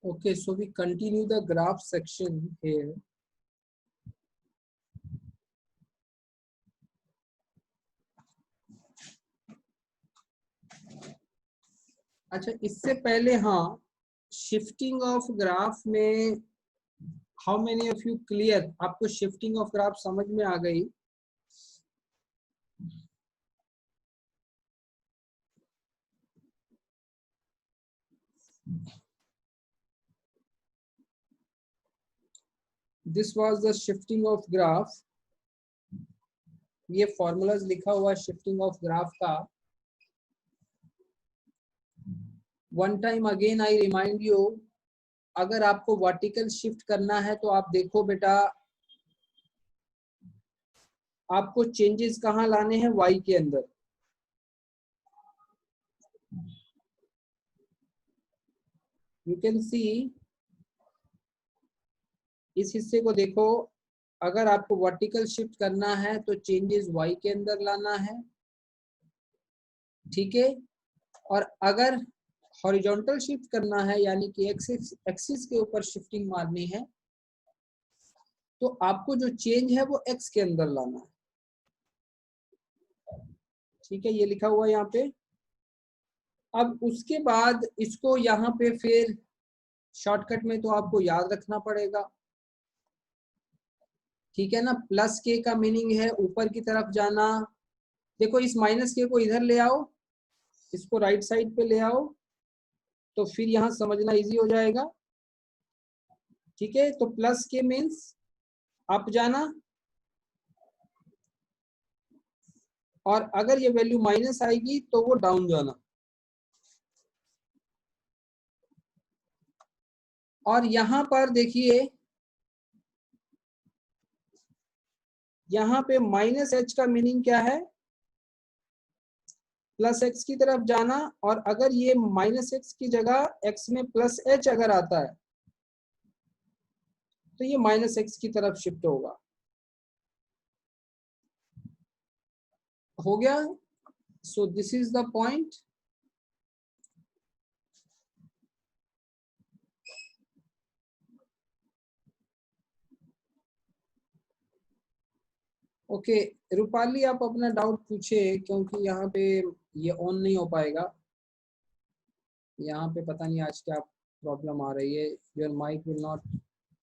Okay, so we continue the graph section here. अच्छा, इससे पहले हाँ, शिफ्टिंग ऑफ ग्राफ में how many of you clear? आपको शिफ्टिंग ऑफ ग्राफ समझ में आ गई? This was the shifting of graph. ये फॉर्मूलाज लिखा हुआ शिफ्टिंग ऑफ ग्राफ का. One time again I remind you, अगर आपको वर्टिकल शिफ्ट करना है तो आप देखो बेटा, आपको चेंजेस कहाँ लाने हैं? वाई के अंदर. यू कैन सी, इस हिस्से को देखो, अगर आपको वर्टिकल शिफ्ट करना है तो चेंजेस वाई के अंदर लाना है, ठीक है. और अगर हॉरिजॉन्टल शिफ्ट करना है, यानी कि एक्सिस के ऊपर शिफ्टिंग मारनी है, तो आपको जो चेंज है वो एक्स के अंदर लाना है, ठीक है. ये लिखा हुआ है यहाँ पे. अब उसके बाद इसको यहाँ पे फिर शॉर्टकट में तो आपको याद रखना पड़ेगा, ठीक है ना. प्लस के का मीनिंग है ऊपर की तरफ जाना. देखो, इस माइनस के को इधर ले आओ, इसको राइट साइड पे ले आओ, तो फिर यहाँ समझना इजी हो जाएगा, ठीक है. तो प्लस के मीन्स अप जाना, और अगर ये वैल्यू माइनस आएगी तो वो डाउन जाना. और यहां पर देखिए, यहाँ पे माइनस एच का मीनिंग क्या है? प्लस एक्स की तरफ जाना. और अगर ये माइनस एक्स की जगह एक्स में प्लस एच अगर आता है तो ये माइनस एक्स की तरफ शिफ्ट होगा. हो गया. So this is the point. Okay, Rupali आप अपना डाउट पूछे, क्योंकि यहाँ पे ये ऑन नहीं हो पाएगा. यहाँ पे पता नहीं आज क्या प्रॉब्लम आ रही है. Your mic will not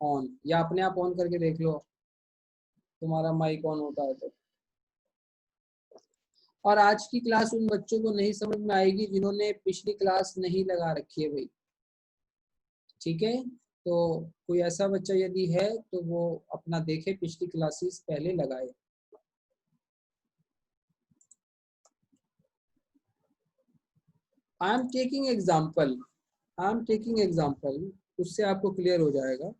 on, या अपने आप ऑन करके देख लो तुम्हारा माइक ऑन होता है तो. और आज की क्लास उन बच्चों को नहीं समझ में आएगी जिन्होंने पिछली क्लास नहीं लगा रखी है भाई, ठीक है. तो कोई ऐसा बच्चा यदि है तो वो अपना देखे, पिछली क्लासेस पहले लगाए. आई एम टेकिंग एग्जाम्पल, उससे आपको क्लियर हो जाएगा.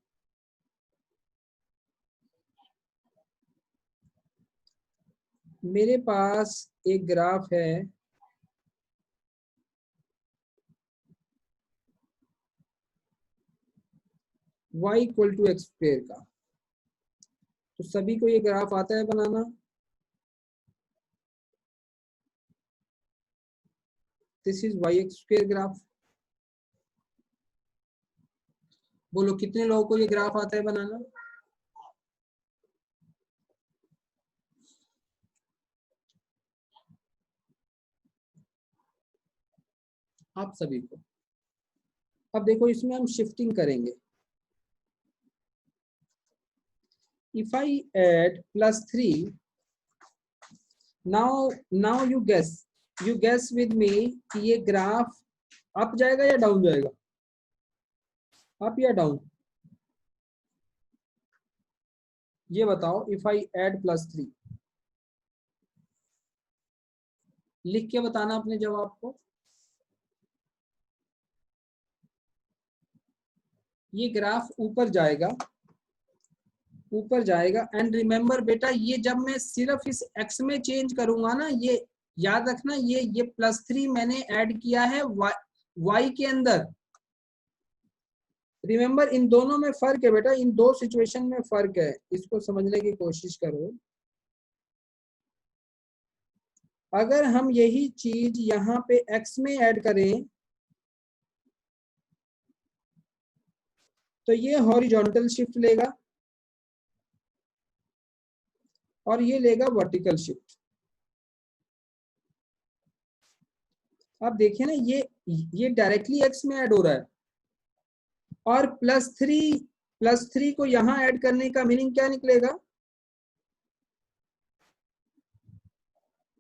मेरे पास एक ग्राफ है, y equal to x square का. तो सभी को ये ग्राफ आता है बनाना? This is y x square graph. बोलो कितने लोगों को ये ग्राफ आता है बनाना? आप सभी को. अब देखो, इसमें हम शिफ्टिंग करेंगे. If I add +3, now you guess with me कि ये ग्राफ अप जाएगा या डाउन जाएगा? अप या डाउन? ये बताओ. If I add +3, लिख के बताना अपने जवाब को. ये ग्राफ ऊपर जाएगा, एंड रिमेम्बर बेटा, ये जब मैं सिर्फ इस x में चेंज करूंगा ना, ये याद रखना, ये +3 मैंने ऐड किया है y के अंदर. रिमेम्बर, इन दोनों में फर्क है बेटा, इन दो सिचुएशन में फर्क है, इसको समझने की कोशिश करो. अगर हम यही चीज यहाँ पे x में ऐड करें तो ये हॉरिजॉन्टल शिफ्ट लेगा और ये लेगा वर्टिकल शिफ्ट। आप देखिए ना, ये डायरेक्टली एक्स में ऐड हो रहा है, और +3 को यहां ऐड करने का मीनिंग क्या निकलेगा?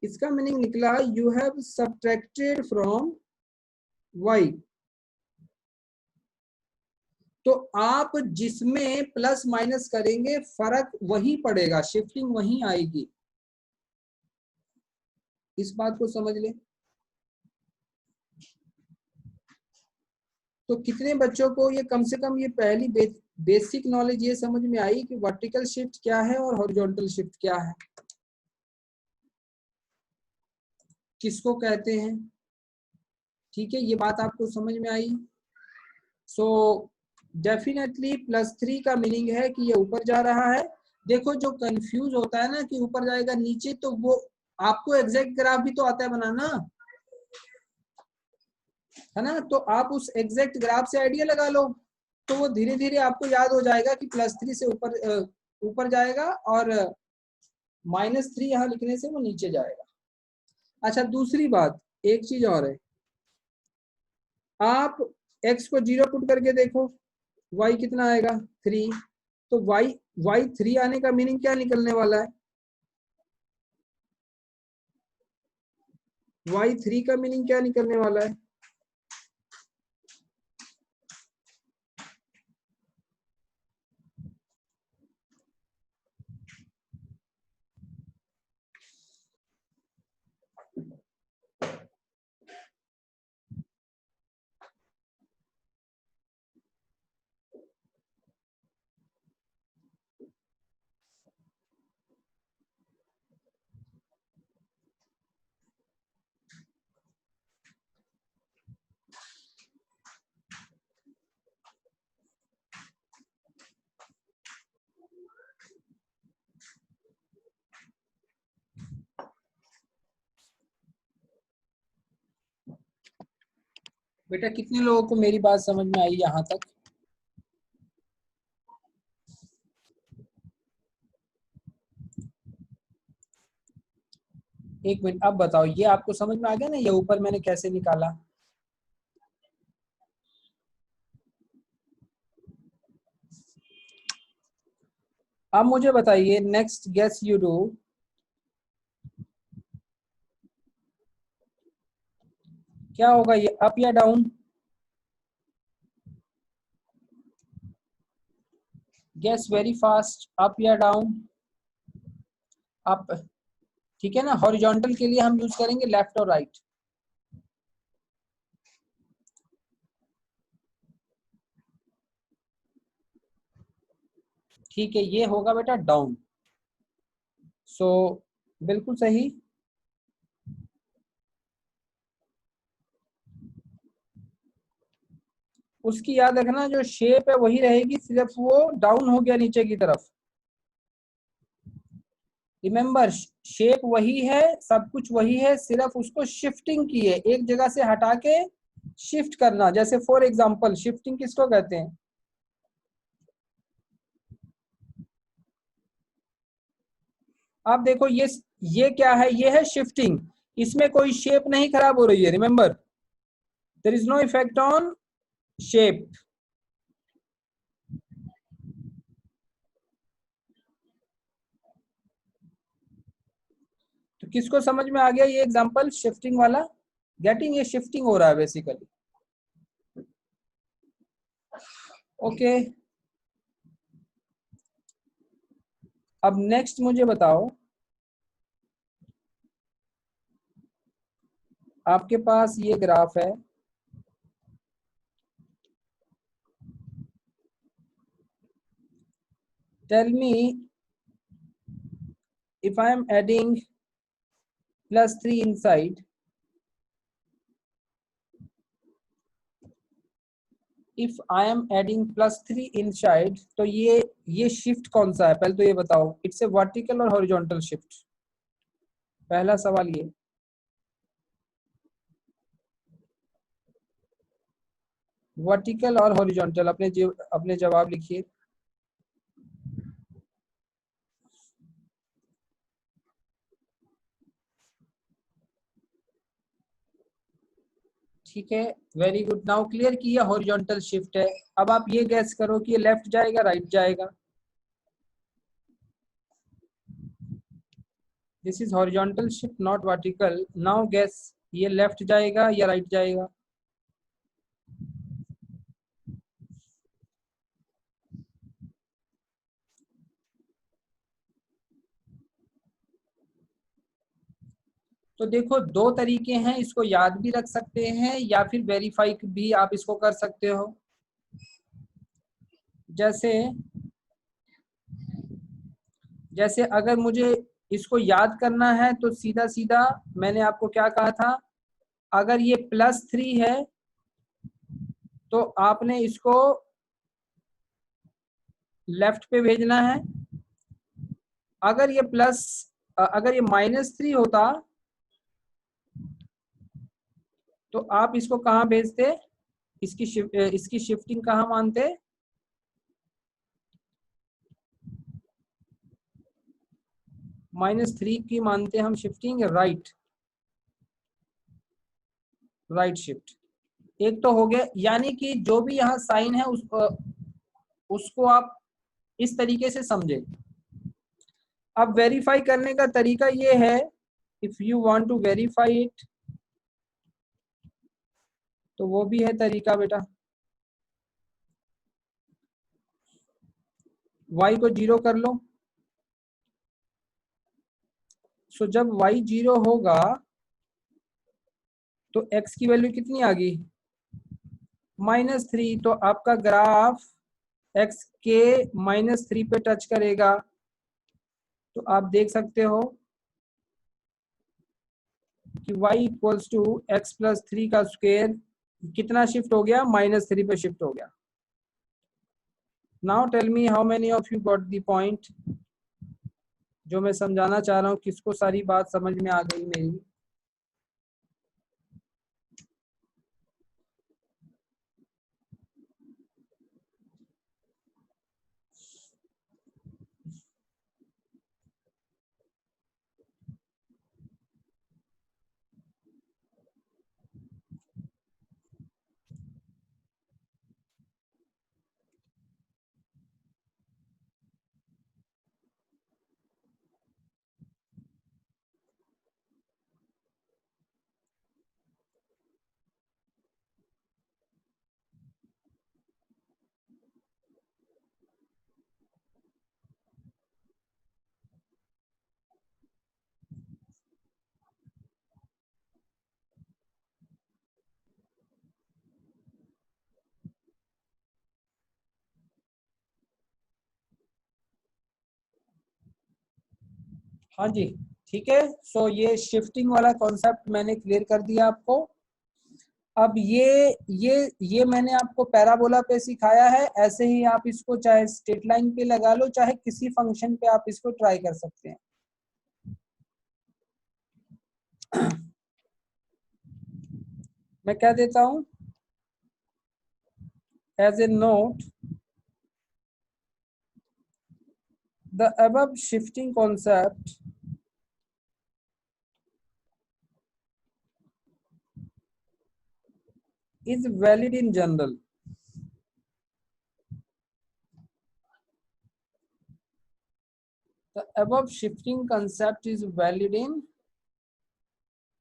इसका मीनिंग निकला you have subtracted from y। तो आप जिसमें प्लस माइनस करेंगे फर्क वही पड़ेगा, शिफ्टिंग वही आएगी। इस बात को समझ ले। तो कितने बच्चों को ये कम से कम ये पहली बेसिक नॉलेज ये समझ में आई कि वर्टिकल शिफ्ट क्या है और हॉरिजॉन्टल शिफ्ट क्या है, किसको कहते हैं? ठीक है, ये बात आपको समझ में आई। सो डेफिनेटली +3 का मीनिंग है कि ये ऊपर जा रहा है। देखो जो कंफ्यूज होता है ना कि ऊपर जाएगा नीचे, तो वो आपको एग्जैक्ट ग्राफ भी तो आता है बनाना, है ना? तो आप उस एग्जैक्ट ग्राफ से आइडिया लगा लो, तो वो धीरे धीरे आपको याद हो जाएगा कि +3 से ऊपर जाएगा और -3 यहाँ लिखने से वो नीचे जाएगा। अच्छा, दूसरी बात, एक चीज और है, आप x को 0 पुट करके देखो, y कितना आएगा? 3। तो y 3 आने का मीनिंग क्या निकलने वाला है? y 3 का मीनिंग क्या निकलने वाला है? बेटा कितने लोगों को मेरी बात समझ में आई यहाँ तक? एक मिनट, अब बताओ, ये आपको समझ में आ गया ना, ये ऊपर मैंने कैसे निकाला? अब मुझे बताइए, नेक्स्ट गेस यू डू, क्या होगा, ये अप या down? Guess very fast, up या डाउन? अप। ठीक है ना, हॉरिजॉन्टल के लिए हम यूज करेंगे लेफ्ट और राइट। ठीक है, ये होगा बेटा डाउन। सो बिल्कुल सही। उसकी याद रखना, जो शेप है वही रहेगी, सिर्फ वो डाउन हो गया नीचे की तरफ। रिमेंबर, शेप वही है, सब कुछ वही है, सिर्फ उसको शिफ्टिंग की है, एक जगह से हटा के शिफ्ट करना। जैसे फॉर एग्जांपल, शिफ्टिंग किसको कहते हैं? आप देखो, ये क्या है? ये है शिफ्टिंग। इसमें कोई शेप नहीं खराब हो रही है। Remember, there is no effect on shape. तो किसको समझ में आ गया ये एग्जांपल शिफ्टिंग वाला? गेटिंग, ये शिफ्टिंग हो रहा है बेसिकली। ओके, अब नेक्स्ट मुझे बताओ, आपके पास ये ग्राफ है, tell me if I am adding +3 inside, if I am adding +3 inside, तो ये शिफ्ट कौन सा है? पहले तो ये बताओ, इट्स ए वर्टिकल और हॉरिजॉन्टल शिफ्ट? पहला सवाल ये। वर्टिकल और हॉरिजॉन्टल, अपने जवाब लिखिए। ठीक है, वेरी गुड। नाउ क्लियर कि ये हॉरिजॉन्टल शिफ्ट है। अब आप ये गैस करो कि ये लेफ्ट जाएगा राइट जाएगा। This is horizontal shift not vertical. Now gas, ये लेफ्ट जाएगा या राइट जाएगा? तो देखो, दो तरीके हैं, इसको याद भी रख सकते हैं या फिर वेरीफाई भी आप इसको कर सकते हो। जैसे जैसे अगर मुझे इसको याद करना है तो सीधा सीधा मैंने आपको क्या कहा था, अगर ये +3 है तो आपने इसको लेफ्ट पे भेजना है। अगर ये -3 होता तो आप इसको कहाँ भेजते, इसकी शिफ्टिंग कहाँ मानते? -3 की मानते हम शिफ्टिंग राइट शिफ्ट। एक तो हो गया, यानी कि जो भी यहाँ साइन है उसको आप इस तरीके से समझे। अब वेरीफाई करने का तरीका ये है, if you want to verify it, तो वो भी है तरीका बेटा। y को 0 कर लो। सो जब y 0 होगा तो x की वैल्यू कितनी आ गई? -3। तो आपका ग्राफ x के -3 पे टच करेगा। तो आप देख सकते हो कि y इक्वल्स टू x+3 का स्क्वायर कितना शिफ्ट हो गया? -3 पे शिफ्ट हो गया। Now tell me how many of you got the point. जो मैं समझाना चाह रहा हूँ, किसको सारी बात समझ में आ गई मेरी? हाँ जी, ठीक है। सो ये शिफ्टिंग वाला कॉन्सेप्ट मैंने क्लियर कर दिया आपको। अब ये मैंने आपको पैराबोला पे सिखाया है। ऐसे ही आप इसको चाहे स्ट्रेट लाइन पे लगा लो, चाहे किसी फंक्शन पे आप इसको ट्राई कर सकते हैं। मैं क्या देता हूं as a note, the above shifting concept is valid in general. The above shifting concept is valid in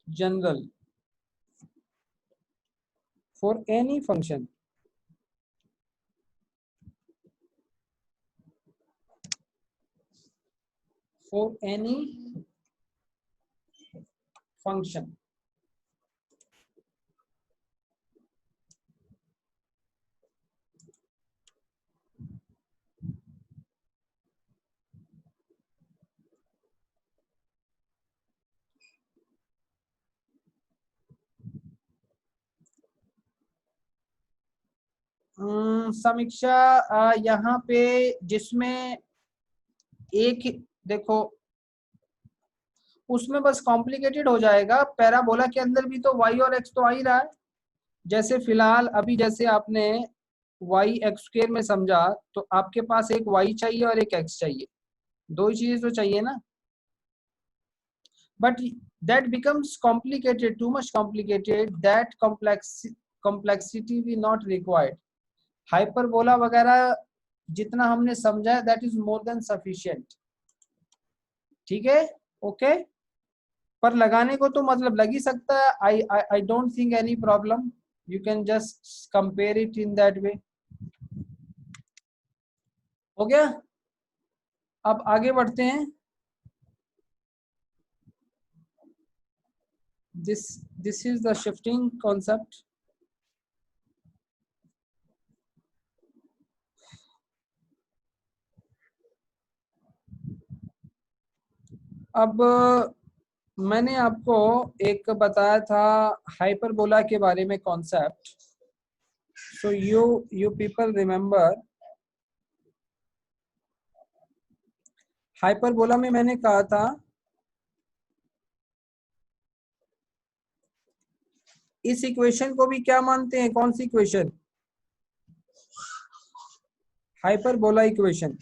general for any function. For any function. समीक्षा, यहाँ पे जिसमें एक देखो, उसमें बस कॉम्प्लिकेटेड हो जाएगा। पैराबोला के अंदर भी तो y और x तो आ ही रहा है। जैसे फिलहाल अभी जैसे आपने वाई एक्स स्क्वायर में समझा, तो आपके पास एक वाई चाहिए और एक एक्स चाहिए, दो ही चीजें तो चाहिए ना। But that becomes complicated, too much complicated, that complexity we not required. Hyperbola वगैरह जितना हमने समझा है that is more than sufficient. ठीक है, ओके। पर लगाने को तो मतलब लग ही सकता है। I don't think any problem. You can just compare it in that way. हो गया, अब आगे बढ़ते हैं। This is the shifting concept. अब मैंने आपको एक बताया था हाइपरबोला के बारे में concept. So you people remember, hyperbola में मैंने कहा था इस इक्वेशन को भी क्या मानते हैं, कौन सी equation, hyperbola equation.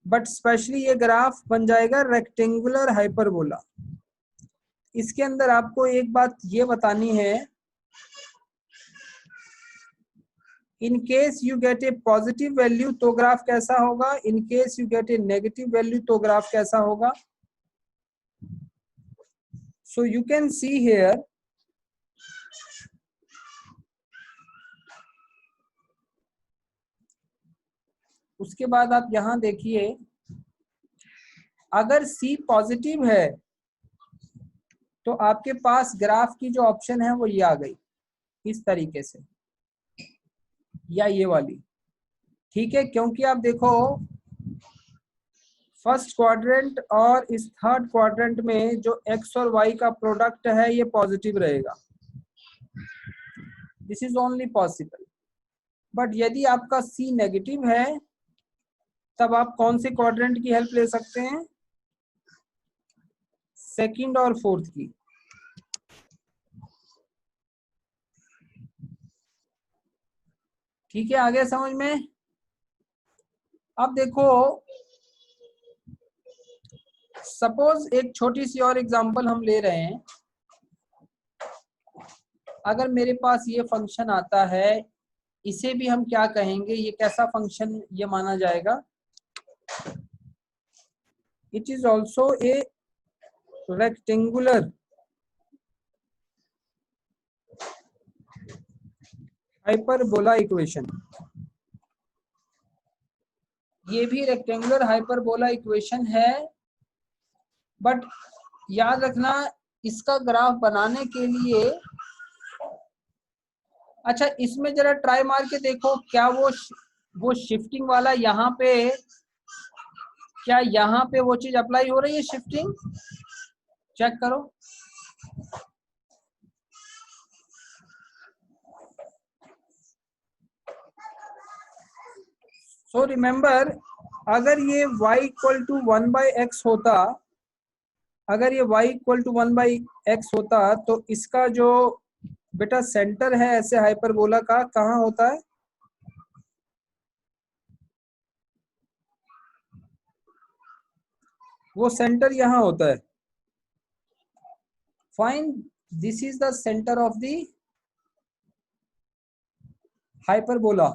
But specially ये ग्राफ बन जाएगा रेक्टेंगुलर हाइपरबोला। इसके अंदर आपको एक बात ये बतानी है, in case you get A positive value तो ग्राफ कैसा होगा, in case you get A negative value तो ग्राफ कैसा होगा। So you can see here, उसके बाद आप यहां देखिए, अगर C पॉजिटिव है तो आपके पास ग्राफ की जो ऑप्शन है वो ये आ गई इस तरीके से, या ये वाली। ठीक है, क्योंकि आप देखो फर्स्ट क्वाड्रेंट और इस थर्ड क्वाड्रेंट में जो x और y का प्रोडक्ट है ये पॉजिटिव रहेगा, this is only possible. But यदि आपका C नेगेटिव है तब आप कौन से क्वाड्रेंट की हेल्प ले सकते हैं, सेकंड और फोर्थ की। ठीक है, आगे समझ में। अब देखो सपोज एक छोटी सी और एग्जांपल हम ले रहे हैं। अगर मेरे पास ये फंक्शन आता है, इसे भी हम क्या कहेंगे, ये कैसा फंक्शन ये माना जाएगा, it is also a rectangular hyperbola equation. ये भी रेक्टेंगुलर हाइपरबोला इक्वेशन है, बट याद रखना इसका ग्राफ बनाने के लिए, अच्छा इसमें जरा ट्राई मार के देखो क्या वो शिफ्टिंग वाला यहाँ पे, क्या यहाँ पे वो चीज अप्लाई हो रही है, शिफ्टिंग चेक करो। सो रिमेंबर, अगर ये y इक्वल टू 1/x होता, अगर ये y इक्वल टू 1/x होता तो इसका जो बेटा सेंटर है ऐसे हाइपरबोला का कहाँ होता है, वो सेंटर यहाँ होता है। Fine, this is the centre of the hyperbola.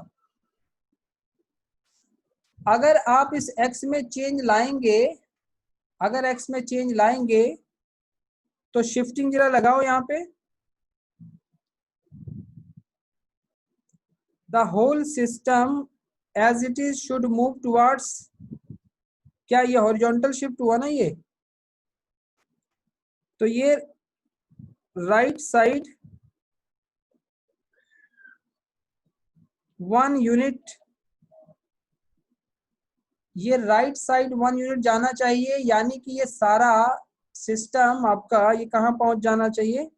अगर आप इस x में चेंज लाएंगे, अगर x में चेंज लाएंगे तो शिफ्टिंग जरा लगाओ यहाँ पे, the whole system as it is should move towards, क्या ये हॉरिजॉन्टल शिफ्ट हुआ ना ये, तो ये राइट साइड 1 यूनिट, ये राइट साइड 1 यूनिट जाना चाहिए, यानी कि ये सारा सिस्टम आपका ये कहां पहुंच जाना चाहिए।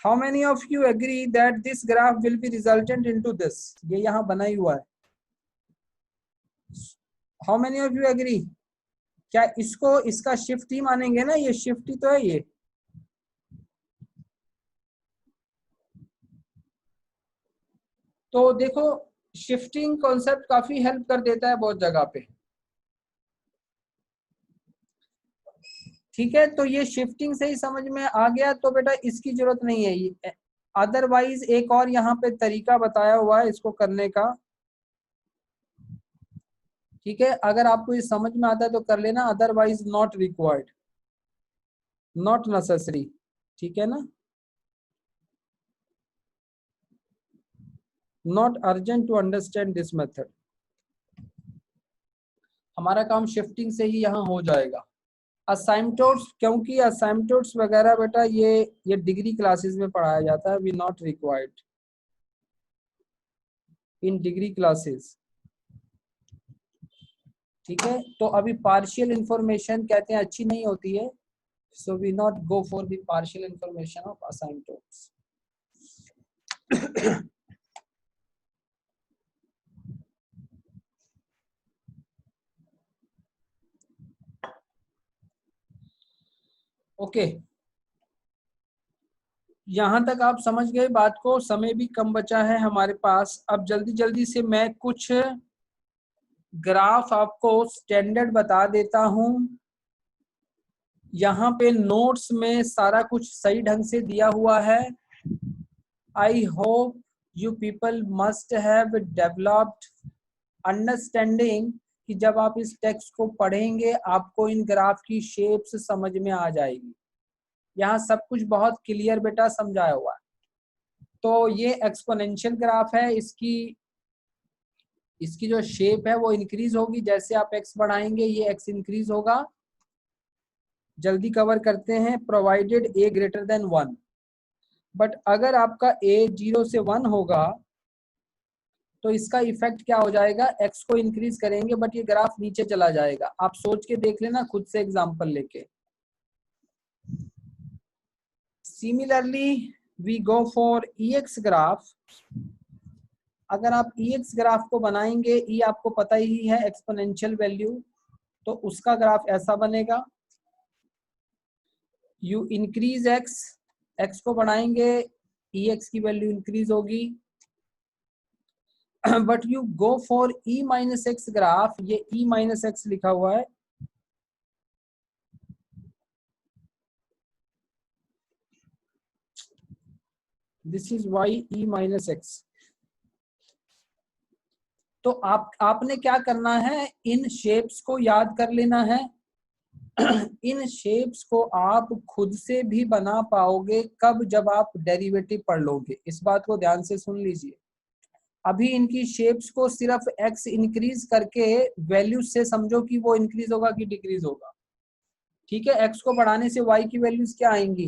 How many of you agree that this graph will be resultant into this, ये यहां बना ही हुआ है। How many of you agree, क्या इसको इसका शिफ्ट ही मानेंगे ना, ये शिफ्ट ही तो है ये। तो देखो शिफ्टिंग कॉन्सेप्ट काफी हेल्प कर देता है बहुत जगह पे, ठीक है। तो ये शिफ्टिंग से ही समझ में आ गया, तो बेटा इसकी जरूरत नहीं है। अदरवाइज एक और यहाँ पे तरीका बताया हुआ है इसको करने का, ठीक है। अगर आपको ये समझ में आता है तो कर लेना, otherwise not required, not necessary, ठीक है ना। Not urgent to understand this method. हमारा काम शिफ्टिंग से ही यहाँ हो जाएगा। असाइमटोट्स, क्योंकि असाइमटोट्स वगैरह बेटा ये डिग्री क्लासेस में पढ़ाया जाता है, we not required in degree classes, ठीक है। तो अभी पार्शियल इंफॉर्मेशन कहते हैं अच्छी नहीं होती है, so we not go for the partial information of asymptotes. Okay, यहां तक आप समझ गए बात को, समय भी कम बचा है हमारे पास। अब जल्दी जल्दी से मैं कुछ ग्राफ आपको स्टैंडर्ड बता देता हूं। यहाँ पे नोट्स में सारा कुछ सही ढंग से दिया हुआ है। I hope you people must have developed understanding कि जब आप इस टेक्स्ट को पढ़ेंगे आपको इन ग्राफ की शेप्स समझ में आ जाएगी। यहाँ सब कुछ बहुत क्लियर बेटा समझाया हुआ है। तो ये एक्सपोनेंशियल ग्राफ है, इसकी जो शेप है वो इंक्रीज होगी जैसे आप एक्स बढ़ाएंगे, ये एक्स इंक्रीज होगा। जल्दी कवर करते हैं, provided A greater than 1। But अगर आपका ए 0 से 1 होगा तो इसका इफेक्ट क्या हो जाएगा, एक्स को इंक्रीज करेंगे बट ये ग्राफ नीचे चला जाएगा। आप सोच के देख लेना खुद से एग्जांपल लेके। Similarly we go for EX graph. अगर आप EX ग्राफ को बनाएंगे, ई आपको पता ही है एक्सपोनेंशियल वैल्यू, तो उसका ग्राफ ऐसा बनेगा। यू इंक्रीज एक्स, एक्स को बढ़ाएंगे EX की वैल्यू इंक्रीज होगी। But you go for E minus x graph, ये E माइनस एक्स लिखा हुआ है, this is y E minus x. तो आपने क्या करना है, इन शेप्स को याद कर लेना है। इन शेप्स को आप खुद से भी बना पाओगे कब, जब आप डेरिवेटिव पढ़ लोगे। इस बात को ध्यान से सुन लीजिए। अभी इनकी शेप्स को सिर्फ x इंक्रीज करके वैल्यू से समझो कि वो इंक्रीज होगा कि डिक्रीज होगा, ठीक है। x को बढ़ाने से y की वैल्यूज क्या आएंगी,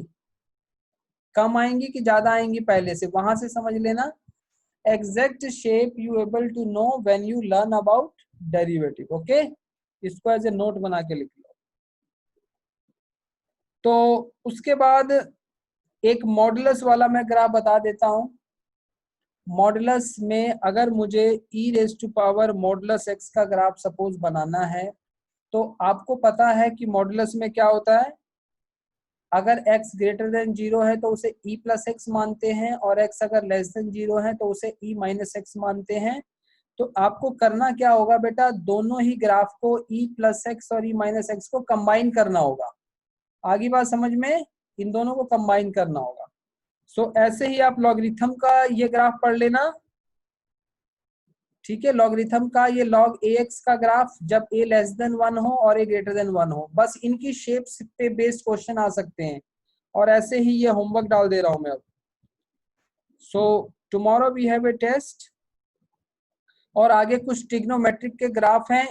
कम आएंगी कि ज्यादा आएंगी, पहले से वहां से समझ लेना। Exact shape you able to know when you learn about derivative. Okay, इसको एज ए नोट बना के लिख लो। तो उसके बाद एक मॉडुलस वाला मैं ग्राफ बता देता हूं। मॉडुलस में अगर मुझे e raise to power modulus x का ग्राफ सपोज बनाना है, तो आपको पता है कि मॉडुलस में क्या होता है, अगर x ग्रेटर देन 0 है तो उसे e प्लस एक्स मानते हैं, और x अगर लेस देन 0 है तो उसे e माइनस एक्स मानते हैं। तो आपको करना क्या होगा बेटा, दोनों ही ग्राफ को e प्लस एक्स और e माइनस एक्स को कंबाइन करना होगा। आगे बात समझ में, इन दोनों को कंबाइन करना होगा। सो ऐसे ही आप लॉगरिथम का ये ग्राफ पढ़ लेना, ठीक है। लॉगरिथम का ये log ax का ग्राफ जब a लेस देन 1 हो और a ग्रेटर देन 1 हो, बस इनकी शेप्स पे बेस्ड क्वेश्चन आ सकते हैं। और ऐसे ही ये होमवर्क डाल दे रहा हूं मैं अब। So tomorrow we have a test, और आगे कुछ ट्रिग्नोमेट्रिक के ग्राफ हैं।